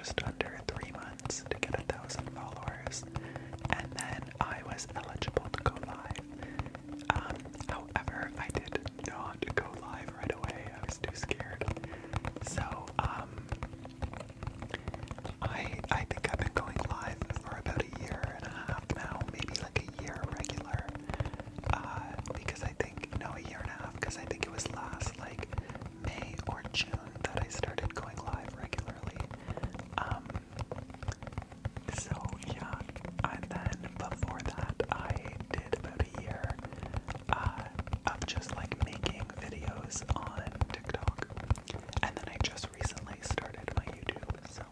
just under 3 months to get 1,000 followers, and then I was eligible to go live. However, I did not go live right away. I was too scared. So, I think I've been going live for about a year and a half now, maybe like a year regular. Because I think, no, a year and a half, because I think it was last like May or June that I started going live regularly. So yeah, and then before that I did about a year of just like making videos on TikTok, and then I just recently started my YouTube, so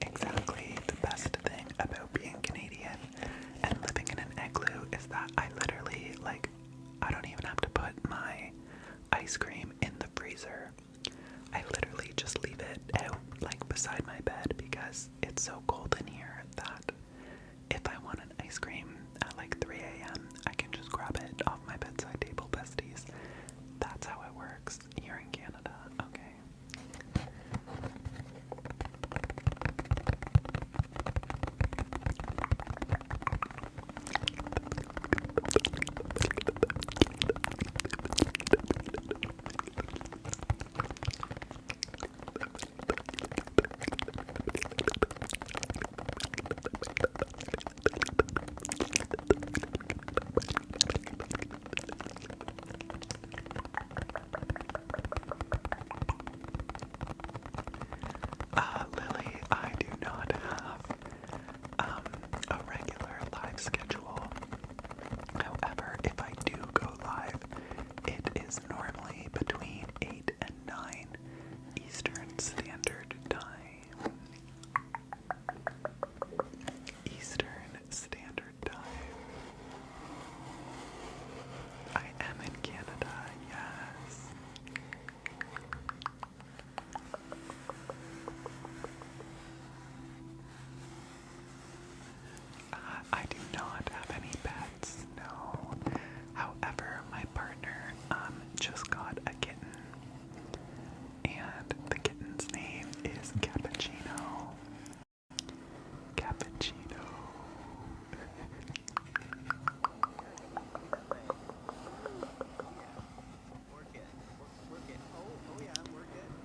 exactly. The best thing about being Canadian and living in an igloo is that I literally, like, I don't even have to put my ice cream in the freezer. I literally just leave it out, like, beside my bed, because it's so cold in here that if I want an ice cream at like 3 a.m., I can just grab it off my bedside table, besties. That's how it works here in Canada, okay? Lily, I do not have a regular live schedule. However, if I do go live, it is normally between 8 and 9 Eastern Standard Time. Eastern Standard Time. I am in Canada, yes. I do not have any pets, no. However, my partner just got a kitten, and the kitten's name is Cappuccino. Cappuccino.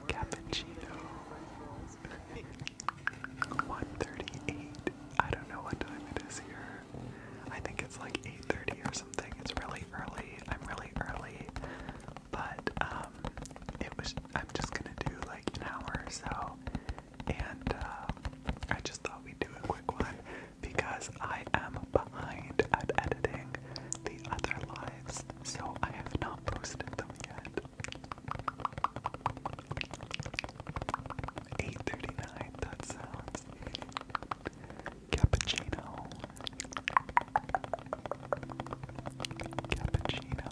Cappuccino. 1:38. I don't know what time it is here. I think it's like 8:30 or something. It's really early. I'm really early. But I'm just gonna do like an hour or so. And I just thought we'd do a quick one because I am behind at editing the other lives, so I have not posted them yet. 8:39, that sounds. Cappuccino. Cappuccino.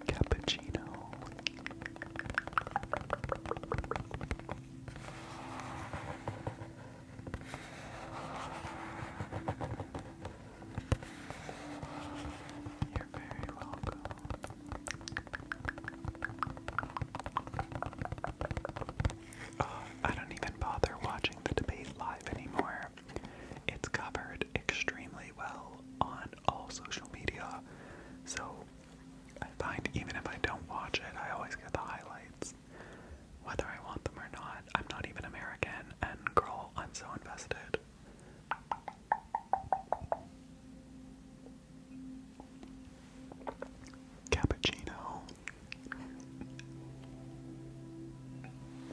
Cappuccino. You're very welcome. I don't even bother watching the debate live anymore. It's covered extremely well on all social media, so I find even if I don't watch it, I always get the highlights, whether I want them or not. I'm not even American, and girl, I'm so invested. Cappuccino.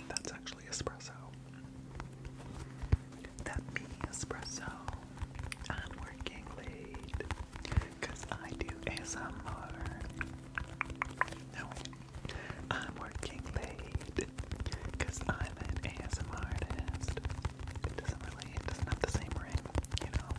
That's actually espresso. That me espresso. I'm working late, cause I do ASMR. No, I'm working late, cause I'm an ASMR artist. It doesn't have the same ring, you know?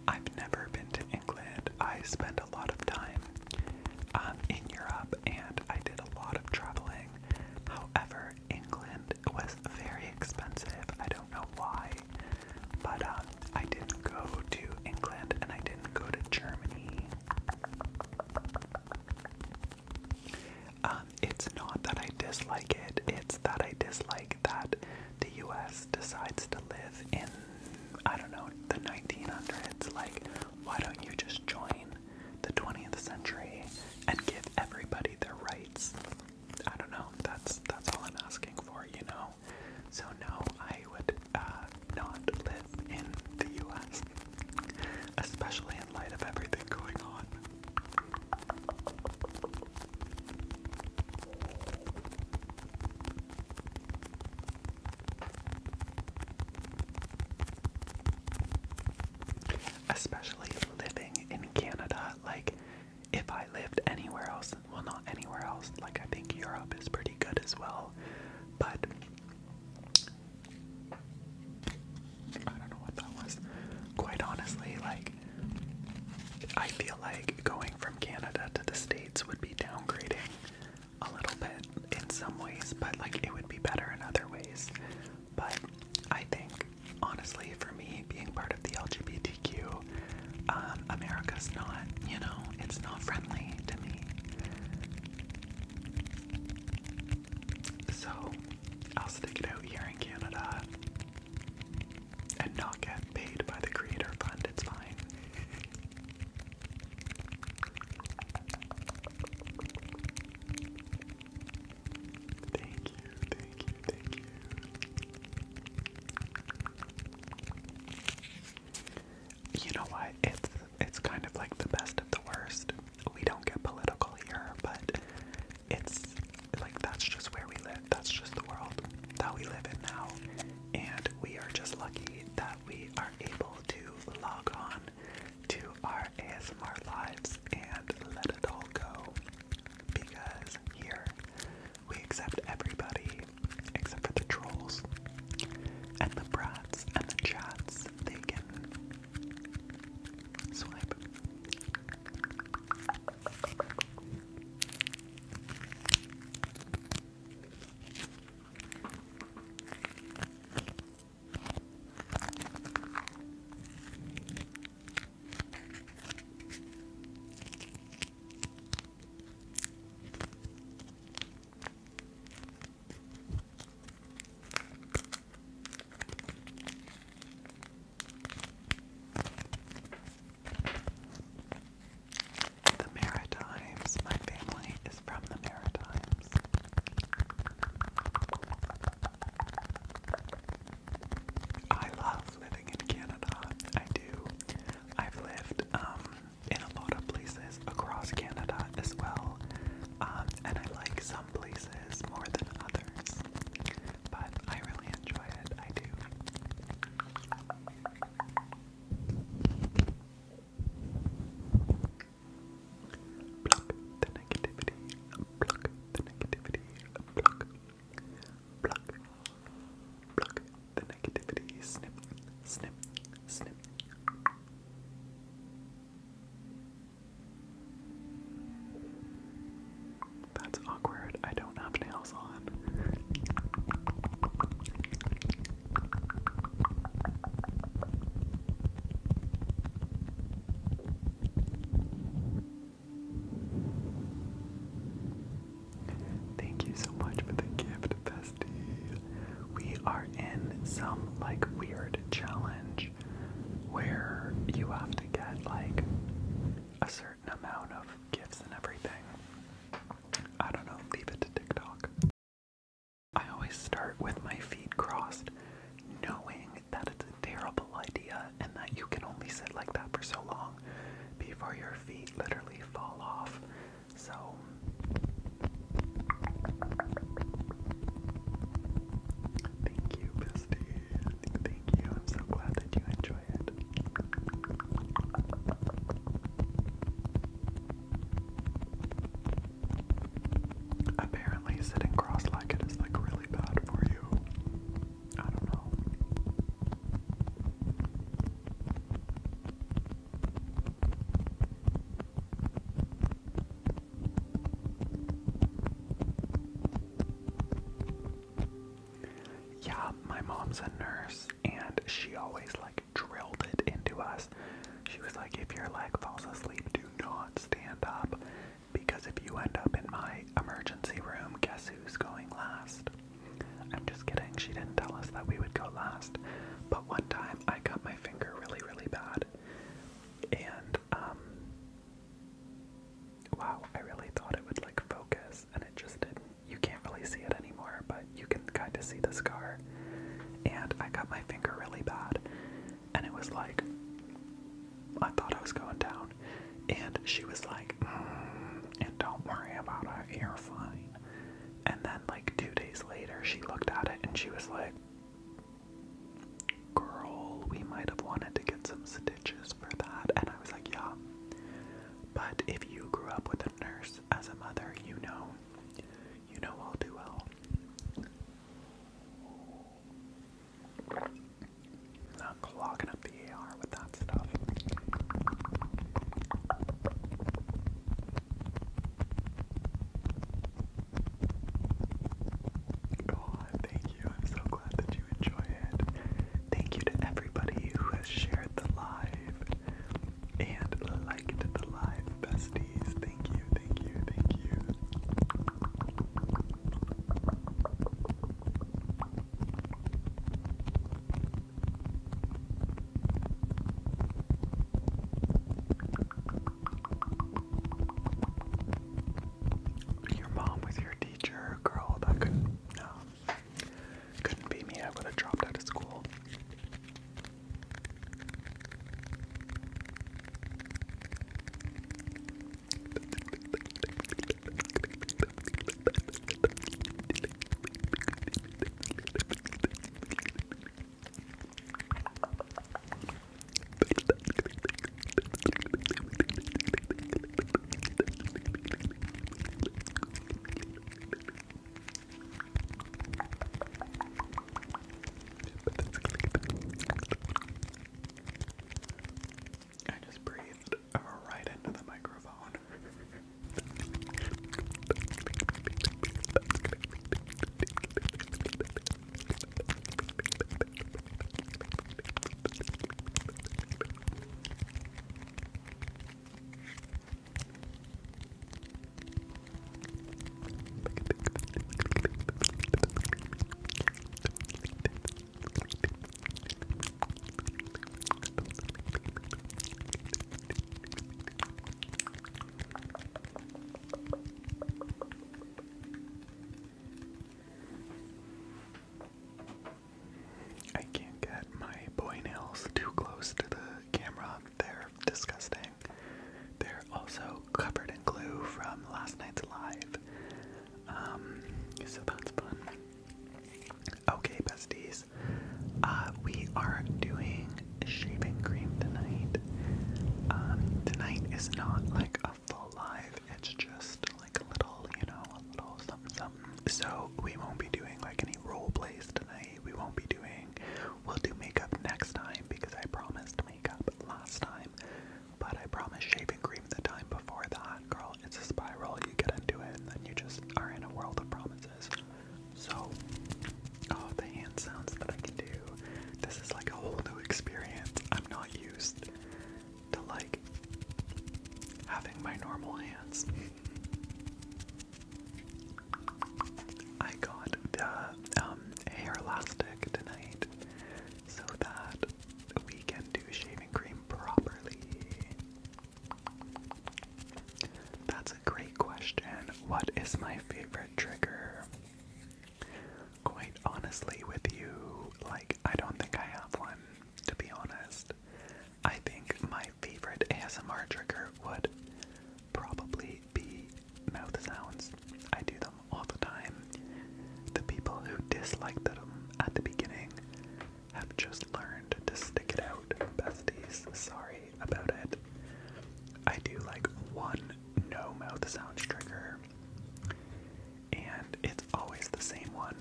I've never been to England. I spent a lot of time in Europe, and I did a lot of traveling. However, England was very expensive. I don't know why, but I didn't go to England and I didn't go to Germany. It's not that I dislike it, it's that I dislike that the US decides to live in, I don't know, the 1900s. Like, why don't you just join the 20th century and give everybody their rights? I don't know, that's all I'm asking for, you know? So no, I would not live in the US, especially in light of everything going on. Especially living in Canada. Like, if I lived anywhere else, well, not anywhere else, like I think Europe is pretty good as well, but I don't know what that was. Quite honestly, like, I feel like going from Canada to the States would be downgrading a little bit in some ways, but like it would be better in other ways. But I think, honestly, for me, being part of the LGBTQ, America's not, you know, it's not friendly to me. So I'll stick it out here in Canada and not get paid by the Creator Fund. It's fine. Thank you, thank you, thank you. You know what? It's kind of like the best of the worst. We don't get political here, but it's like that's just where we live. That's just the world that we live in now. And we are just lucky that we are able to log on to our ASMR lives and let it all go. Because here we accept everybody except for the trolls and the brats and the chats. They can swipe. The Maritimes. My family is from the Maritimes. I love living in Canada. I do. I've lived in a lot of places across Canada as well. And I like some places more than others. But I really enjoy it. I do. Pluck the negativity. Pluck the negativity. Pluck. Pluck. Pluck the negativity. Snip. Snip. Snip. That's awkward. I don't have nails on. Thank you so much for the gift, bestie. We are in some like weird challenge where you have to get like a certain amount of gifts and everything. I don't know, leave it to TikTok. I always start with my feet crossed, knowing that it's a terrible idea and that you can only sit like that for so long before your feet literally fall off. So thank you, bestie. Thank you. I'm so glad that you enjoy it. mom's a nurse, and she always like drilled it into us. She was like, if your leg falls asleep, do not stand up, because if you end up in my emergency room, guess who's going last? I'm just kidding, she didn't tell us that we would go last, but one time I cut my finger really, really bad, and, wow, I really thought it would like focus, and it just didn't. You can't really see it anymore, but you can kind of see the scar, and I cut my finger really bad, and it was like, I thought I was going down, and she was like, and don't worry about it, you're fine. And then like 2 days later, she looked at it and she was like, girl, we might have wanted to get some stitches for that. And I was like, yeah, but if you grew up with a nurse as a mother, you know all too well. Not clogging up the AR with that stuff. Oh, thank you. I'm so glad that you enjoy it. Thank you to everybody who has shared the live and liked the live, besties. Thank you, thank you, thank you. Your mom was your teacher, girl. That couldn't be me. I would have dropped out of school. I just breathed right into the microphone. I can't get my boy nails too close to the camera. They're disgusting. They're also covered in glue from last night's live. So that's fun. Okay, besties. We are doing shaving cream tonight. Tonight is not like a full live. It's just like a little, a little something something. So we won't be doing like any role plays tonight. We'll do makeup next time because I promised makeup last time. But I promised shaving cream the time before that. Girl, it's a spiral. You get into it and then you just are in a world of promises. So, oh, the hand sounds that I can do. This is like a whole new experience. I'm not used to like having my normal hands. I got the hair elastic tonight so that we can do shaving cream properly. That's a great question. What is my favorite trigger? Quite honestly with you, like, I don't think I have one, to be honest. I think my favorite ASMR trigger would probably be mouth sounds. I do them all the time. The people who disliked them at the beginning have just learned to stick it out, besties. Sorry about it. I do like one no mouth sounds trigger, and it's always the same one.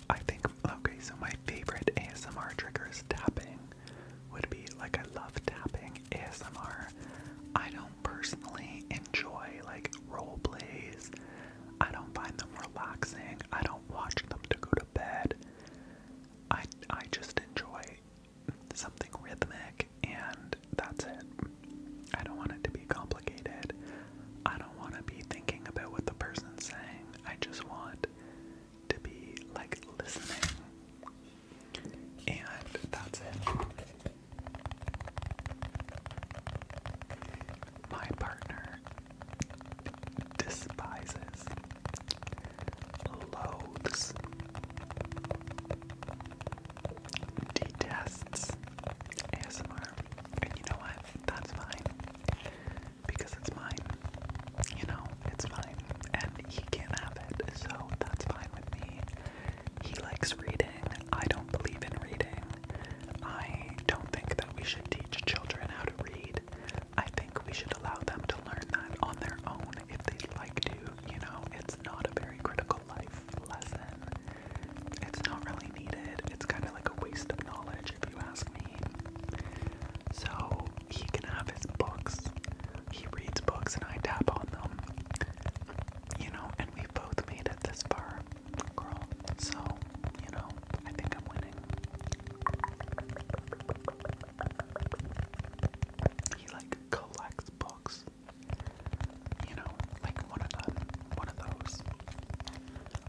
I think, okay, so my favorite ASMR trigger is tapping. Would be like, I love tapping ASMR. I don't personally enjoy like likes reading. I don't believe in reading. I don't think that we should teach children how to read. I think we should allow them to learn that on their own if they'd like to. You know, it's not a very critical life lesson. It's not really needed. It's kind of like a waste of knowledge if you ask me. So he can have his books. He reads books and I tap on them. You know, and we both made it this far, girl. So, you know, I think I'm winning. He like collects books. You know, like one of those.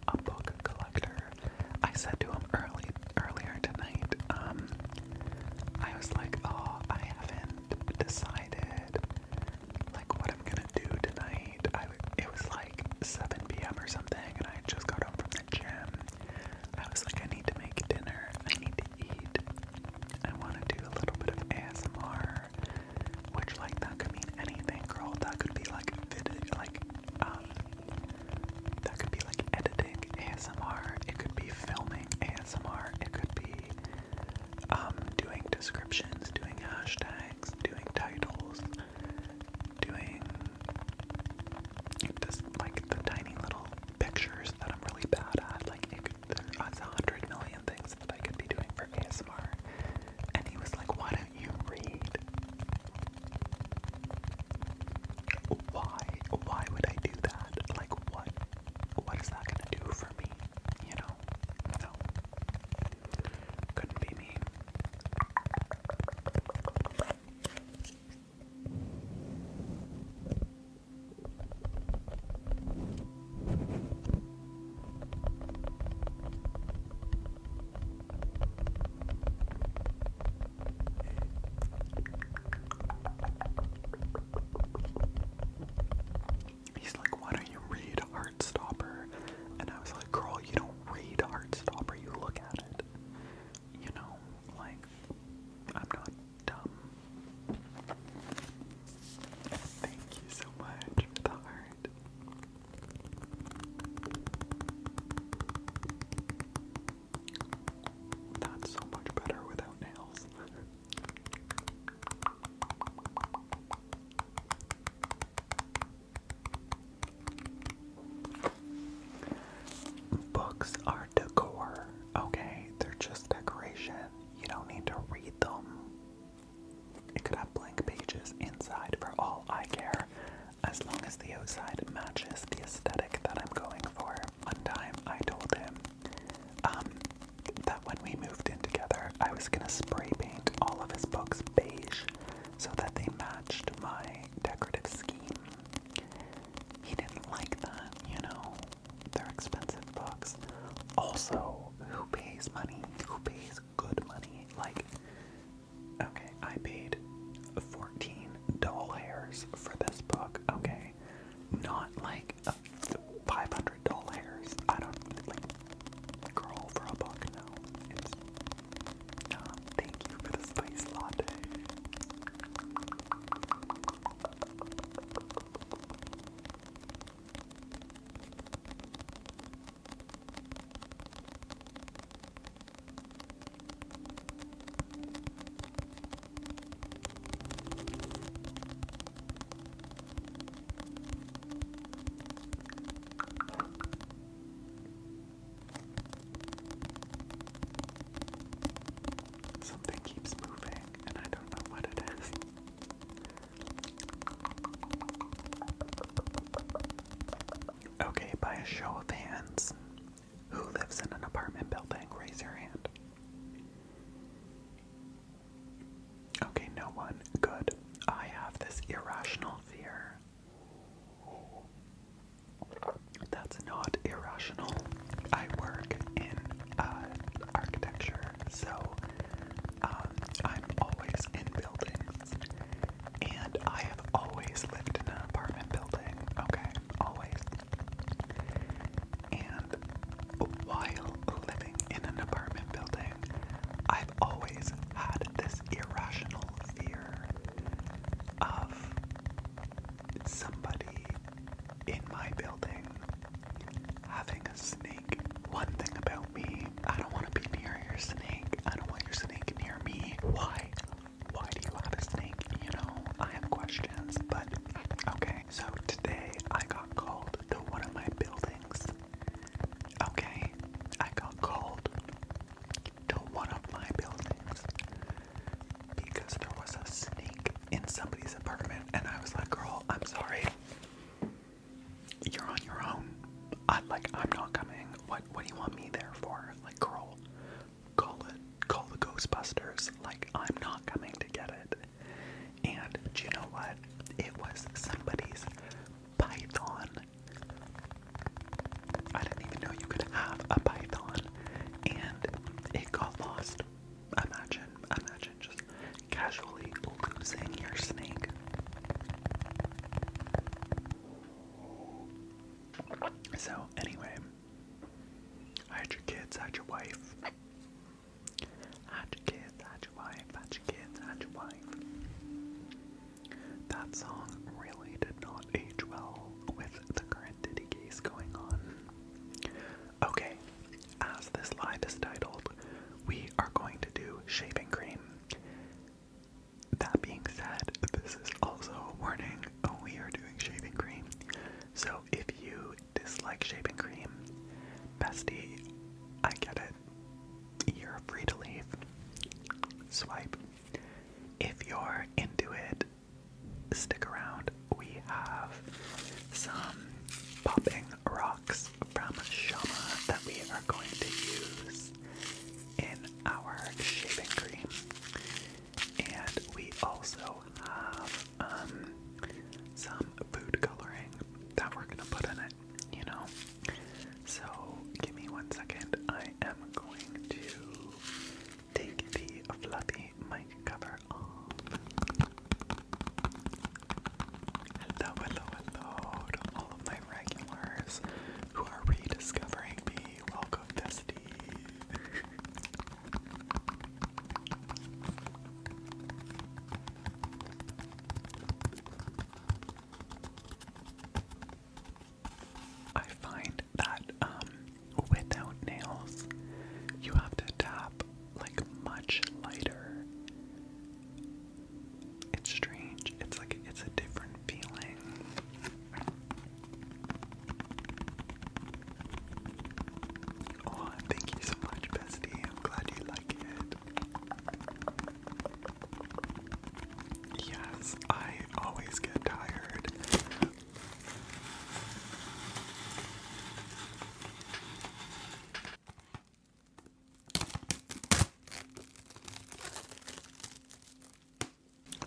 A book collector. I said to him earlier tonight, I was like, oh, I haven't decided like what I'm gonna do tonight. It was like 7 p.m. or something, and I just got home from the gym. I was like, I need to make dinner. I need to eat. I want to do a little bit of ASMR, which like that could mean anything, girl. That could be like that could be like editing ASMR. It could be filming ASMR. It could be doing descriptions, doing hashtags, doing titles, doing just like the tiny little pictures that I'm really bad at. Like there's 100 million things that I could be doing for ASMR. And he was like, why don't you read? Why would I do that? Like what is that gonna do for me? You know? No. Couldn't be me. He's like, why don't you read Heartstopper? And I was like, girl, you don't read Heartstopper, you look at it. You know, like, I'm not dumb. Thank you so much for the heart. That's so much better without nails. Books are decor, okay? They're just decoration. You don't need to read them. It could have blank pages inside for all I care, as long as the outside matches the aesthetic that I'm going for. One time I told him that when we moved in together, I was gonna spray paint all of his books beige so that they matched my decorative scheme. He didn't like that, you know. They're expensive books. Also, who pays money? Who pays good money? Like, okay, I paid 14 doll hairs for this book, okay? Not like 500 doll hairs. I don't, like, girl, for a book, no. It's, thank you for the spice latte. Something keeps moving, and I don't know what it is. Okay, by a show of hands, who lives in an apartment building? Raise your hand. Okay, no one. Good. I have this irrational fear. That's not irrational. I work in architecture, so I'm always in buildings, and I have always lived in an apartment building, okay, always. And while living in an apartment building, I've always had this irrational fear of somebody in my building having a snake. One thing about me, I don't your snake. I don't want your snake near me. Why? Why do you have a snake? You know, I have questions, but okay. So today I got called to one of my buildings. Okay, I got called to one of my buildings because there was a snake in somebody's apartment, and I was like, girl, I'm sorry. You're on your own. I'm not coming. What do you want me there for? Like, girl, call the Ghostbusters. Like, I'm not coming to get it. And do you know what? It was somebody's python. I didn't even know you could have a python, and it got lost. Imagine just casually losing your snake. So anyway, I had your kids, had your wife. Had your kids, had your wife, had your kids, had your wife. That song really did not age well with the current Diddy case going on. Okay, as this live is titled, we are going to do shaving cream. That being said, this is also a warning. We are doing shaving cream. So if you dislike shaving cream, bestie, I get it. You're free to leave. Swipe. If you're into it, stick around. We have some popping rocks from Shama that we are going to use in our shaving cream. And we also have some food coloring that we're gonna put in it, you know? So give me 1 second. I am going to take the fluffy mic cover off. Hello to all of my regulars who are rediscovering me. Welcome, bestie. I find that without nails, you have to tap like much lighter. It's strange. It's a different feeling. Oh, thank you so much, bestie. I'm glad you like it. Yes, I always get tired.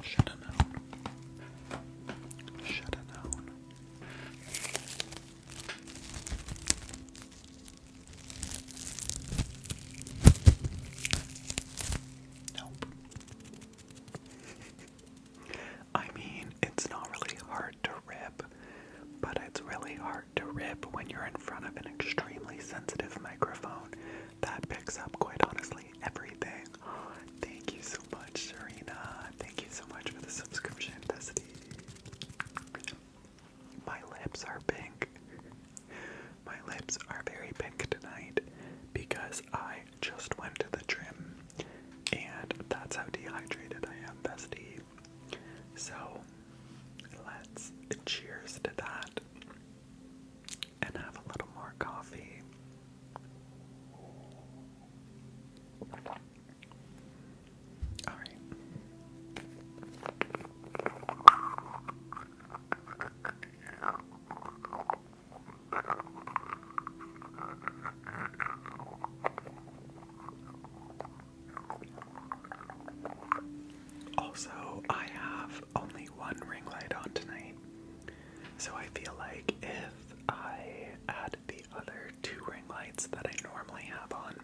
Shoulda known. Shoulda known. Nope. I mean, it's not really hard to rip, but it's really hard to rip when you're in front of an extremely sensitive microphone that picks up, quite honestly, everything. Thank you so much, Serena. Thank you so much for the subscription, bestie. My lips are pink. My lips are very pink tonight because I just went to the gym, and that's how dehydrated I am, bestie. So let's cheers to that and have a little more coffee. All right. Also, I have only one ring light on tonight, so I feel like if I add the other 2 ring lights that I normally have on,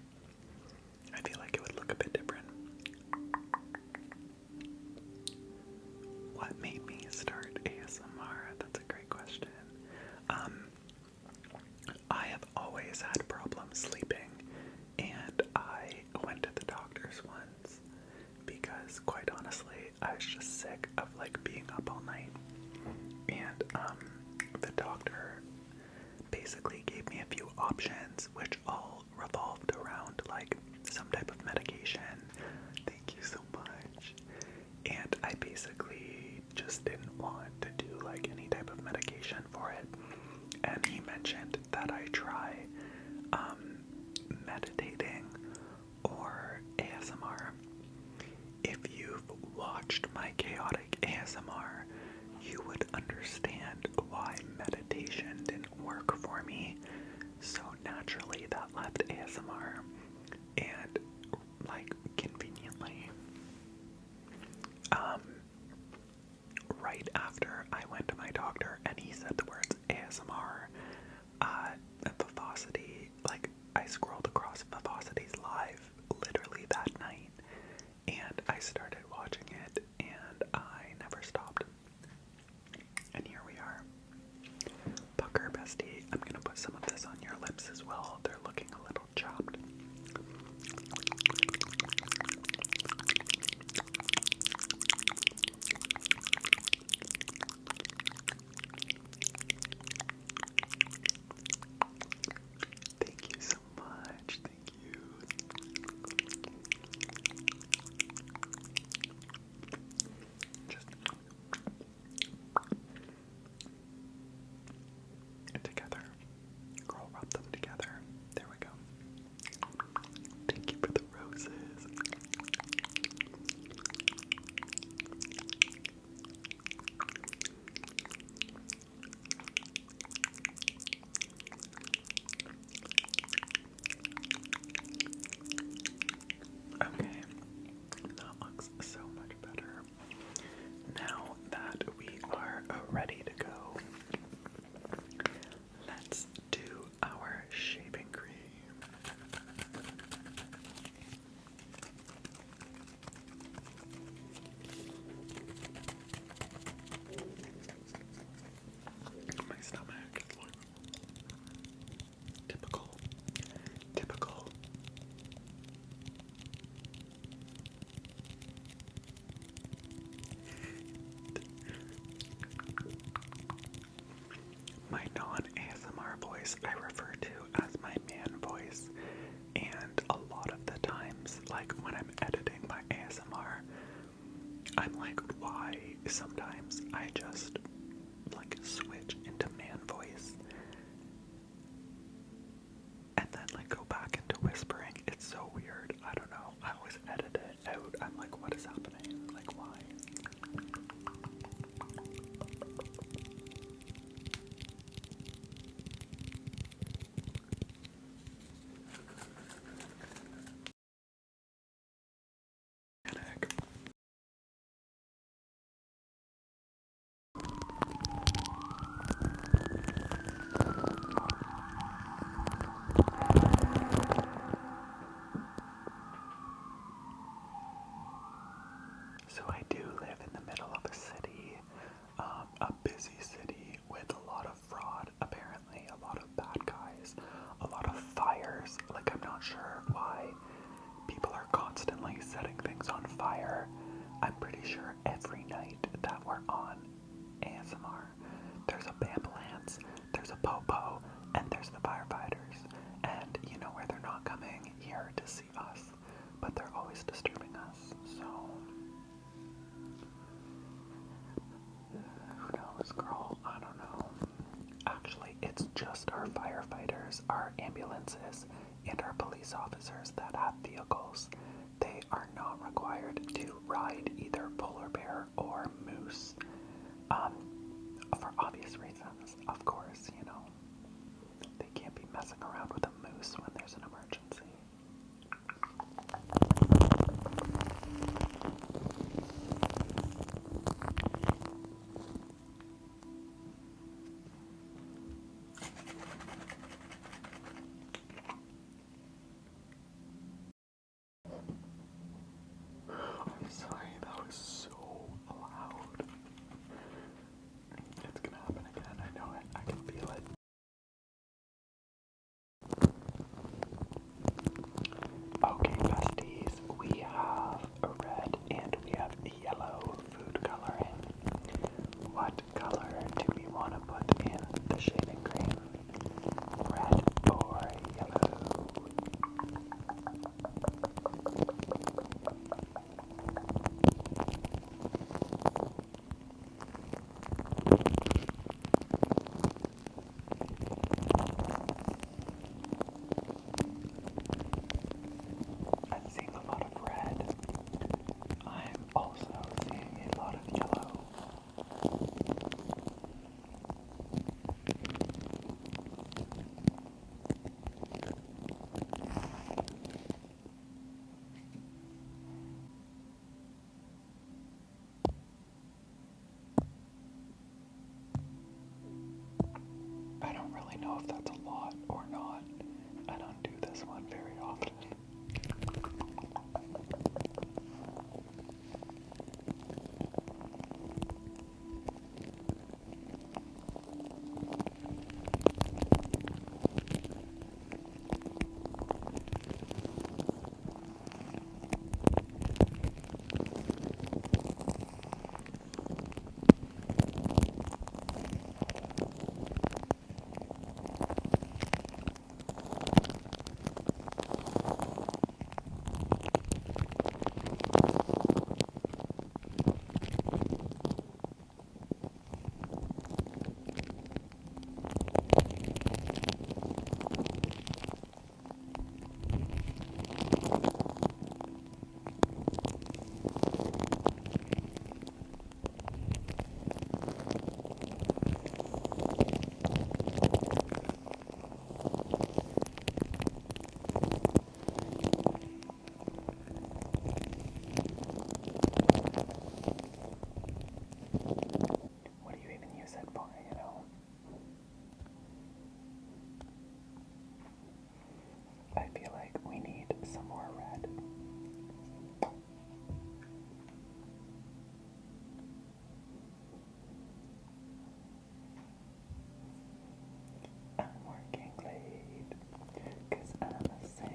I feel like it would look a bit different. What made me start ASMR? That's a great question. I have always had problems sleeping, and I went to the doctors once because, quite honestly, I was just sick of like being up all night. And the doctor basically gave me a few options, which all revolved around like some type of medication. Thank you so much. And I basically just didn't want to do like any type of medication for it. And he mentioned that I try meditating or ASMR. If you've watched my chaotic ASMR, you would understand why meditation didn't work for me. So naturally that left ASMR, and like conveniently, right after I went to my doctor and he said the words ASMR, Vivacity, like I scrolled across Vivacity's live literally that night and I started watching it and I never stopped. And here we are. Pucker bestie, I'm gonna put some of this on your lips as well. They're looking a little chopped. Thank you so much. Thank you. Just together. Girl, rub them together. There we go. Thank you for the roses. Okay, that looks so much better. Now that we are ready to go, let's do our shaving cream. My stomach is like typical. My non-ASMR voice I refer to as my man voice, and a lot of the times, like when I'm editing my ASMR, I'm like, why sometimes I just like switch into man voice and then like go back into whispering. It's so weird. I don't know. I always edit it out. I'm like, what is happening? Like, why? So I do live in the middle of a city, a busy city with a lot of fraud, apparently, a lot of bad guys, a lot of fires. Like, I'm not sure why people are constantly setting things on fire. I'm pretty sure every night that we're on ASMR, there's a ambulance, there's a popo, and there's the firefighters. And you know where they're not coming here to see us, but they're always disturbing us, so who knows, girl? I don't know. Actually, it's just our firefighters, our ambulances, and our police officers that have vehicles. They are not required to ride either polar bear or moose. For obvious reasons, of course, you know. They can't be messing around with a moose when there's an emergency. I'm sorry, that was so loud. It's gonna happen again, I know it. I know if that's a lot or not. I don't do this one very often. I feel like we need some more red. I'm working late because I'm a singer.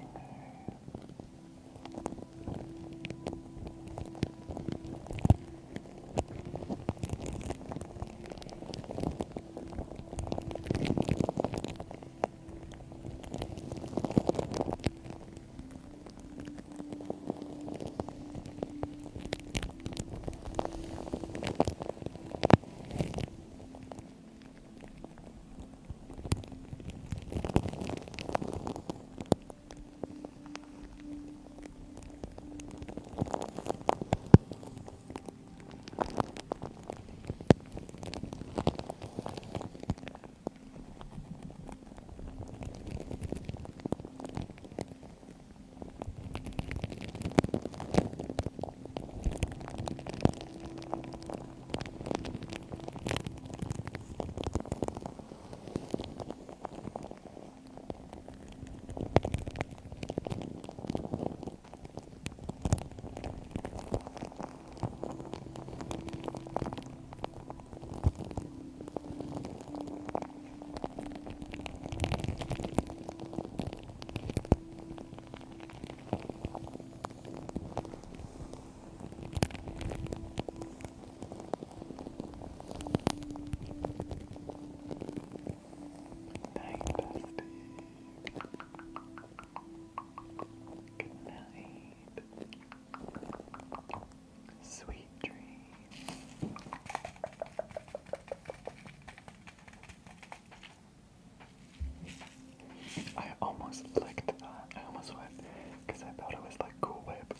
I almost licked that. I almost went because I thought it was like Cool Whip.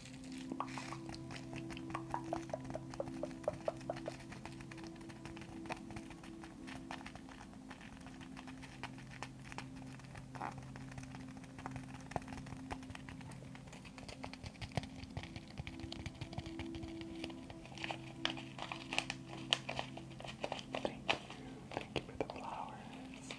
Thank you for the flowers.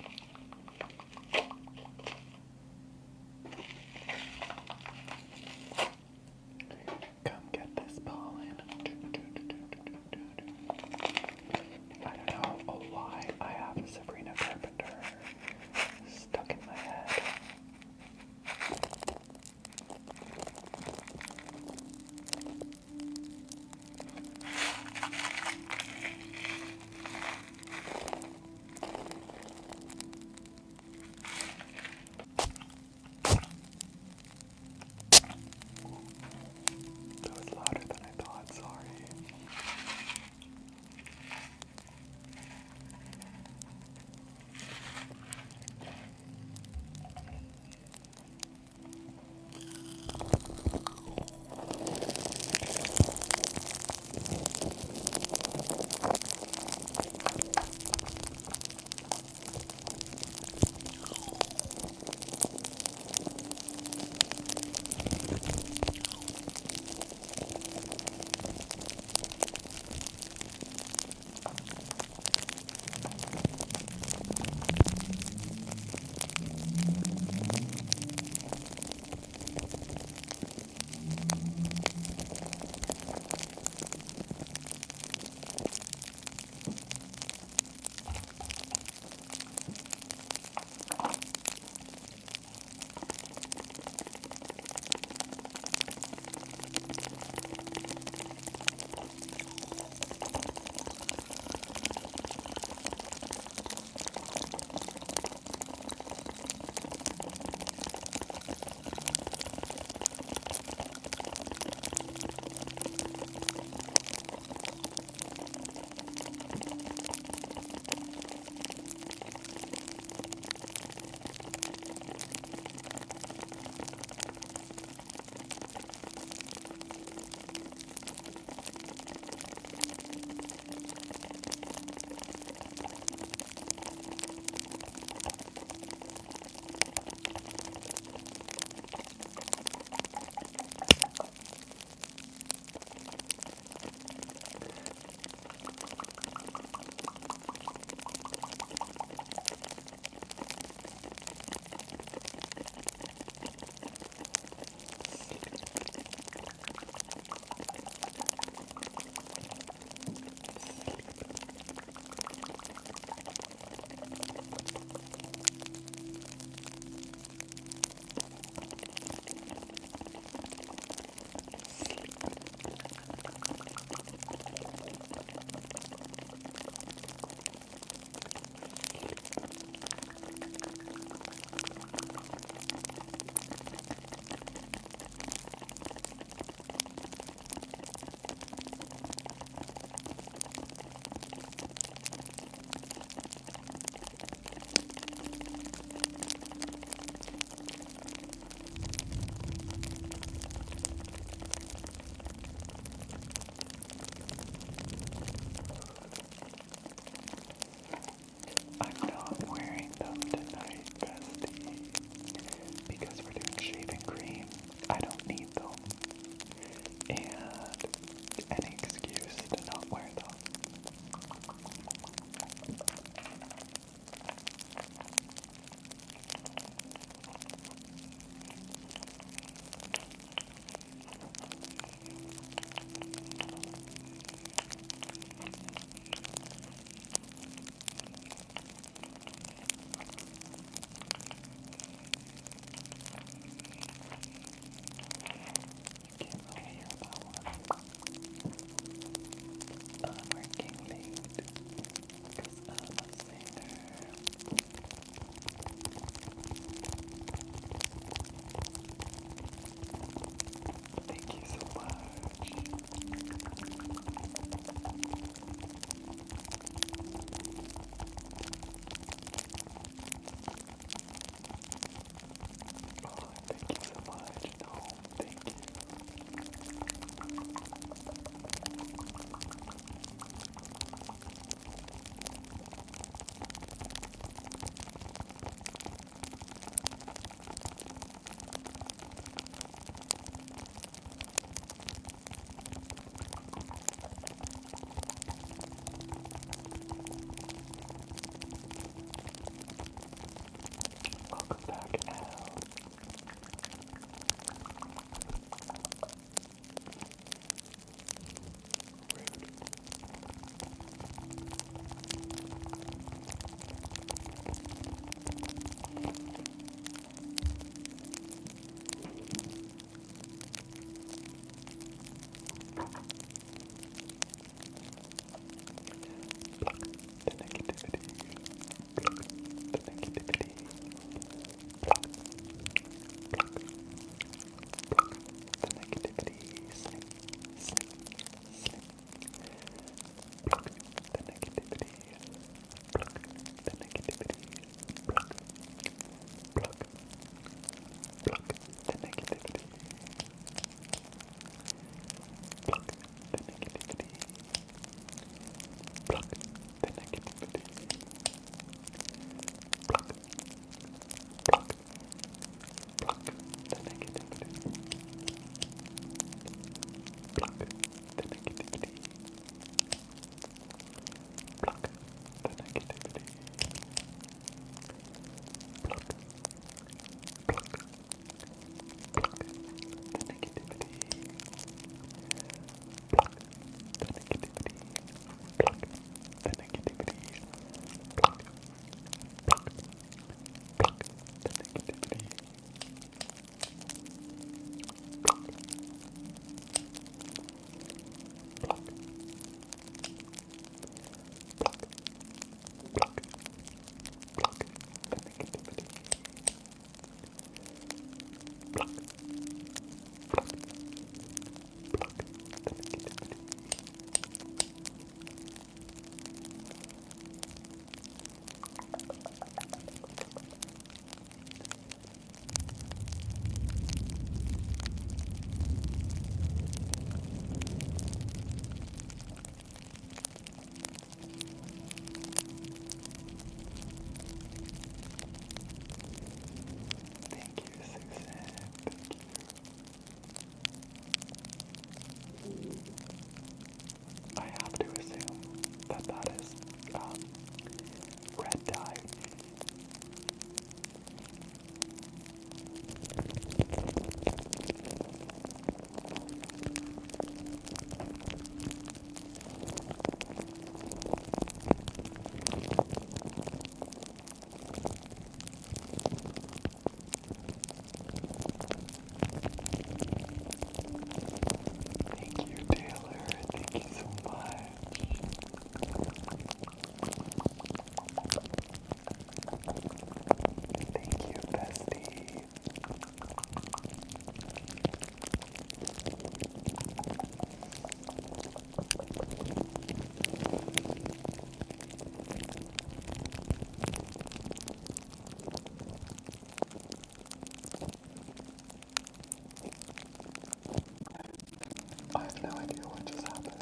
have no idea what just happened.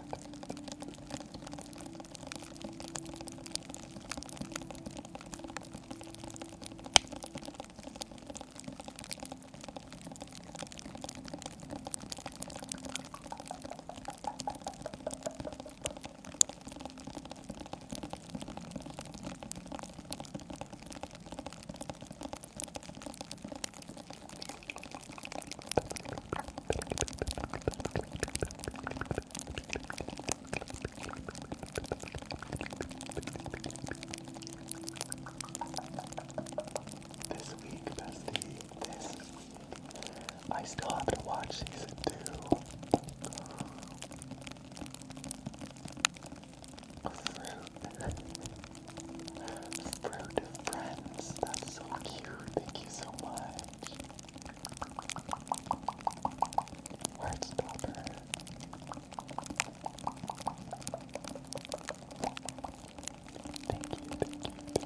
This week, bestie, this week, I still have to watch season 2 of Fruit Friends. That's so cute. Thank you so much. Heartstopper. Thank you, thank you, thank you.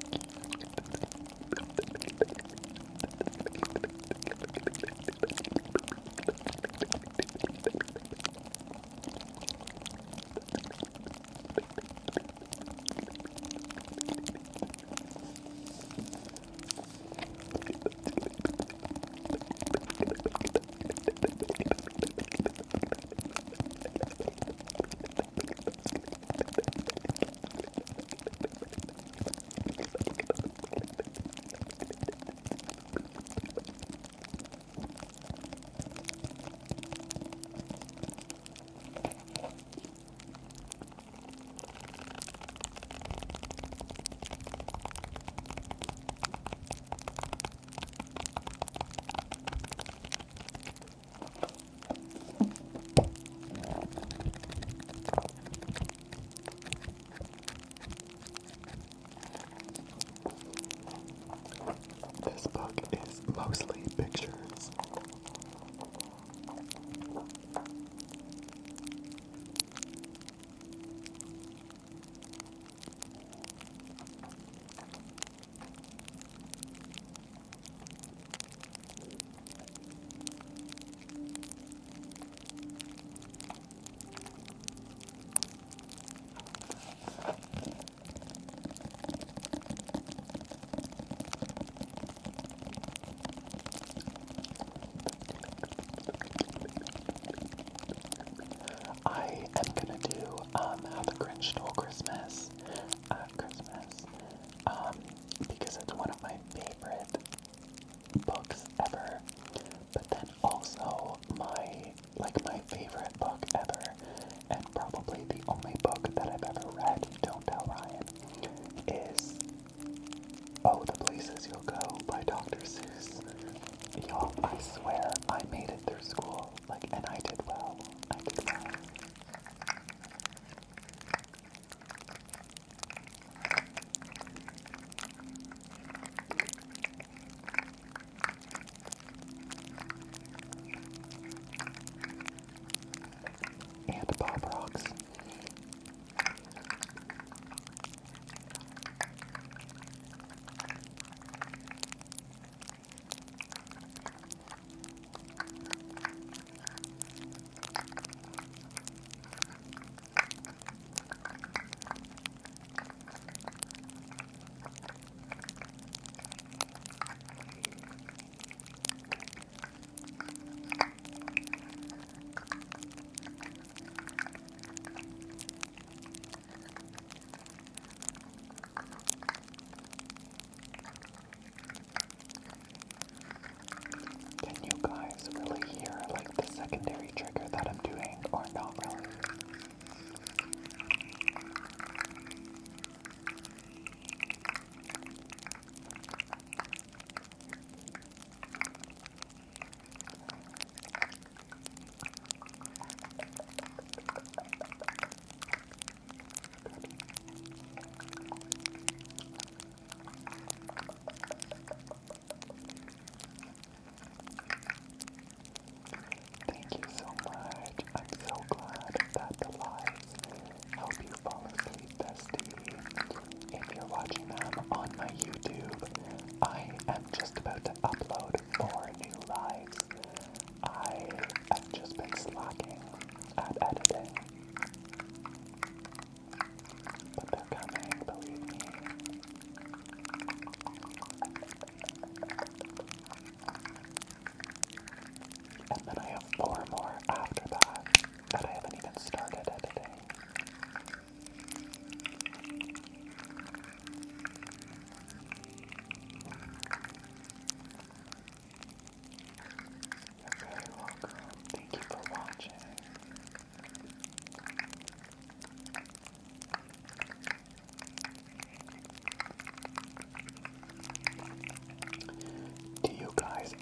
This book is mostly pictures. I am gonna do How the Grinch Stole Christmas at Christmas, because it's one of my favorite books ever, but then also my favorite book ever, and probably the only book that I've ever read, Don't Tell Ryan, is Oh, the Places You'll Go by Dr. Seuss. Y'all, I swear I made it through school, and I did well. I did well.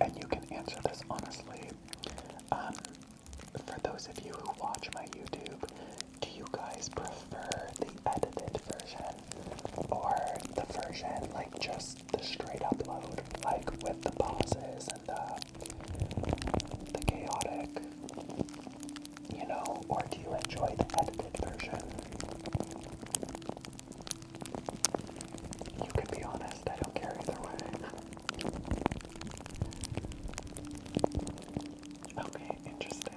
and you can answer this honestly. For those of you who watch my YouTube, do you guys prefer the edited version or the version like just the straight upload, like with the pauses and the chaotic, you know, or do you enjoy the edited version? You can be honest, I don't care either way. Okay, interesting.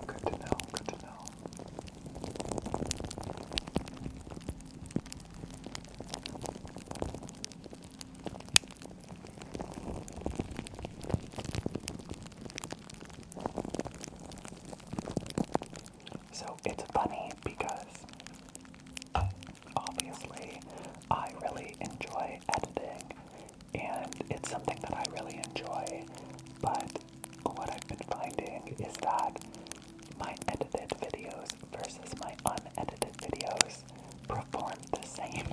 Good to know, good to know. So it's funny because obviously I really enjoy editing and it's something that I really enjoy, but what I've been finding is that my edited videos versus my unedited videos perform the same.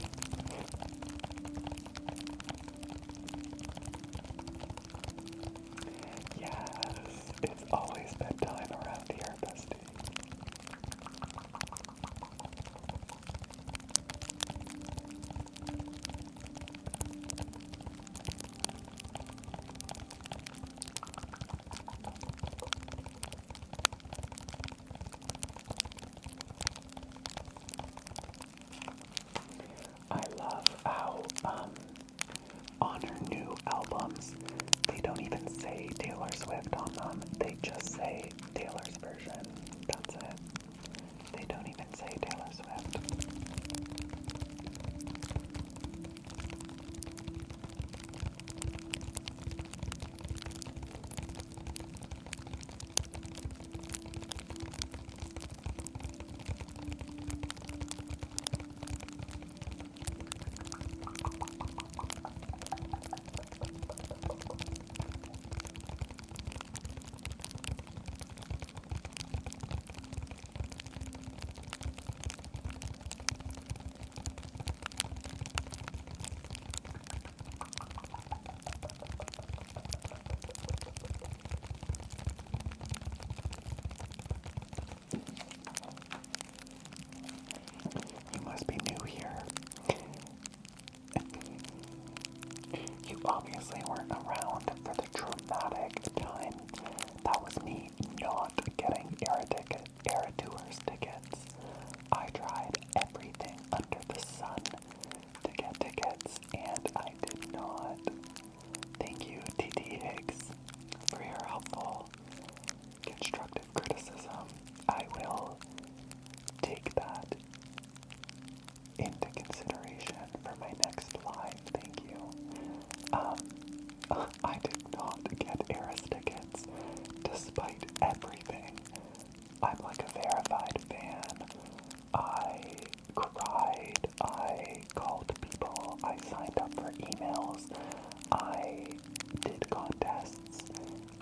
Yes, it's always bedtime around here, bestie. I love how, on her new albums, they don't even say Taylor Swift on them, they just say Taylor's version. That's it. They don't even say Taylor Swift. You must be new here. You obviously weren't around for the dramatic time. That was me not getting Era Tours tickets. I tried everything under the sun to get tickets, and I did not. Thank you, TT Higgs, for your helpful, constructive criticism. I will take that into consideration for my next live. Thank you. I did not get Eras tickets, despite everything. I'm like a verified fan. I cried, I called people, I signed up for emails, I did contests.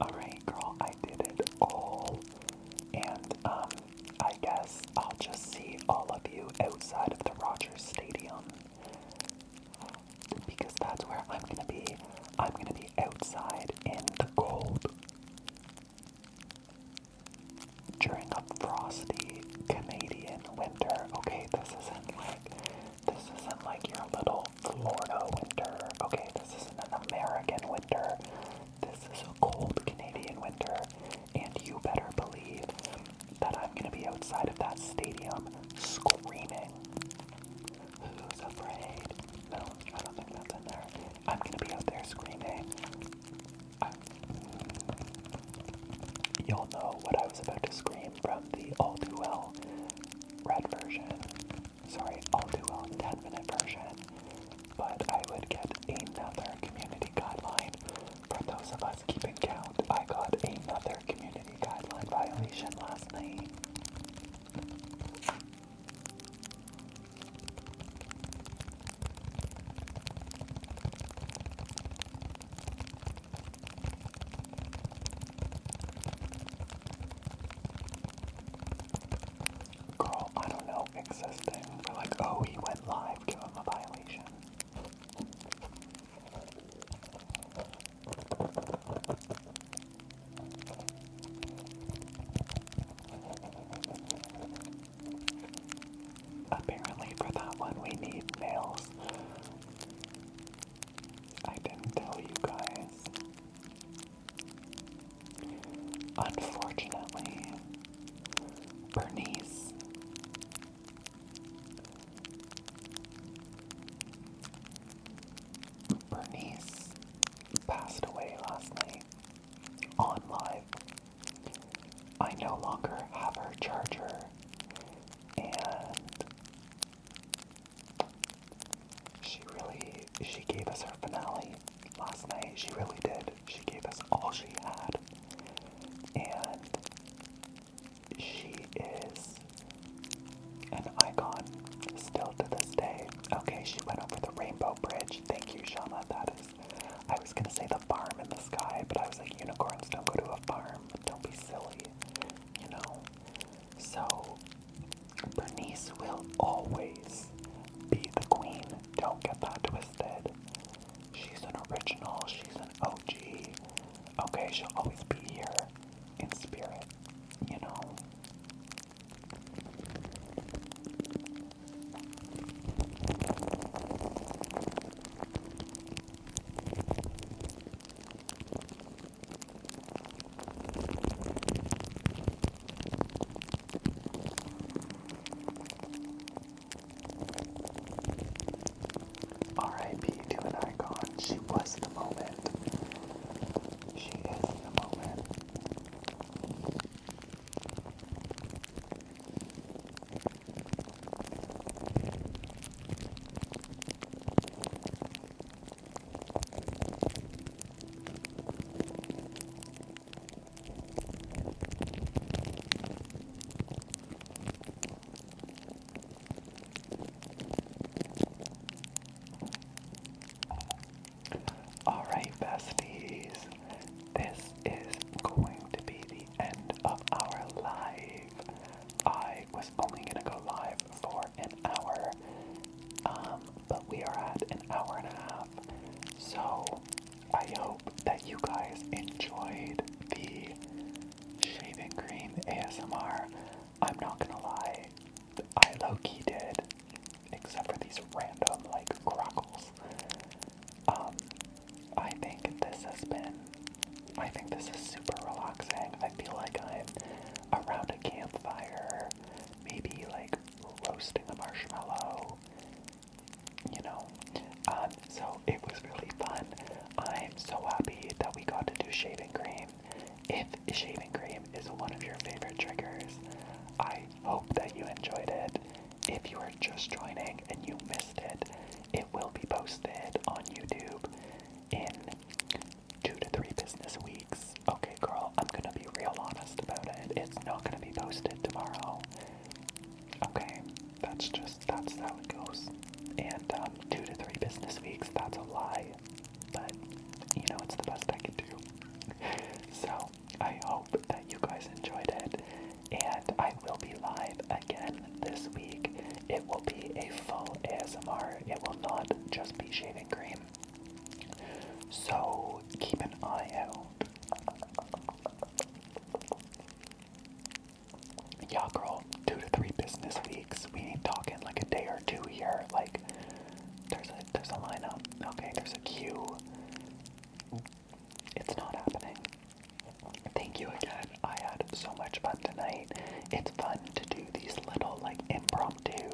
Alright, girl, I did it all. And, I guess I'll just see all of you outside of the Rogers Stadium. Because that's where I'm gonna be. I'm gonna be outside in the cold during a frosty Canadian winter. Okay, this isn't like your little Florida winter. Okay, this isn't an American winter. This is a cold Canadian winter, and you better believe that I'm gonna be outside of that stadium screaming. Who's afraid? No, I don't think that's in there. I'm gonna be out there screaming. You'll know what I was about to scream from the All Too Well red version. Sorry, All Too Well 10-minute version. But I would get another community guideline. For those of us keeping count, I got another community guideline violation last night. Girl, I don't know, existing for like a no longer have her charger, and she gave us her finale last night. She really did. She gave us all she had, and she is an icon still to this day. Okay, she went over the rainbow bridge. Thank you, Shama. That is, I was gonna say the farm in the sky, but I was like, unicorns don't go to a farm. Don't be silly, you know? So, Bernice will always be the queen. Don't get that twisted. She's an original. She's an OG. Okay, she'll always be here in spirit, you know? R.I.P. to an icon. She was the moment. She is the moment. Alright, besties, this is going to be the end of our live. I was only going to go live for an hour, but we are at an hour and a half. So I hope that you guys enjoyed the shaving cream ASMR. I'm not going to lie, I low-key did, except for these random, like, crackles. I think this is super relaxing. I feel like I'm around a campfire, maybe like roasting a marshmallow, you know. So it was really fun. I'm so happy that we got to do shaving cream. If shaving cream is one of your favorite triggers, I hope that you enjoyed it. If you are just joining and you missed it, it will be posted on YouTube in 2 to 3 business weeks. Okay, girl, I'm gonna be real honest about it. It's not gonna be posted tomorrow. Okay, that's how it goes. And 2 to 3 business weeks, that's a lie. But, you know, it's the best I can do. So, I hope that you guys enjoyed it. And I will be live again this week. It will be a full ASMR. It will not just be shaving cream. So keep an eye out. Yeah, girl, 2 to 3 business weeks. We ain't talking like a day or two here. Like, there's a lineup. Okay, there's a queue. It's not happening. Thank you again. I had so much fun tonight. It's fun to do these little, like, impromptu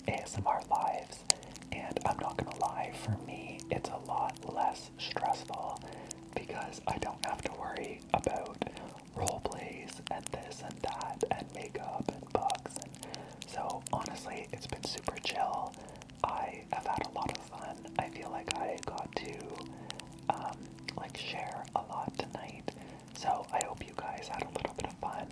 ASMR lives. And I'm not gonna lie, for me, it's a lot less stressful because I don't have to worry about role plays and this and that and makeup and bugs. And so honestly, it's been super chill. I have had a lot of fun. I feel like I got to like share a lot tonight. So I hope you guys had a little bit of fun.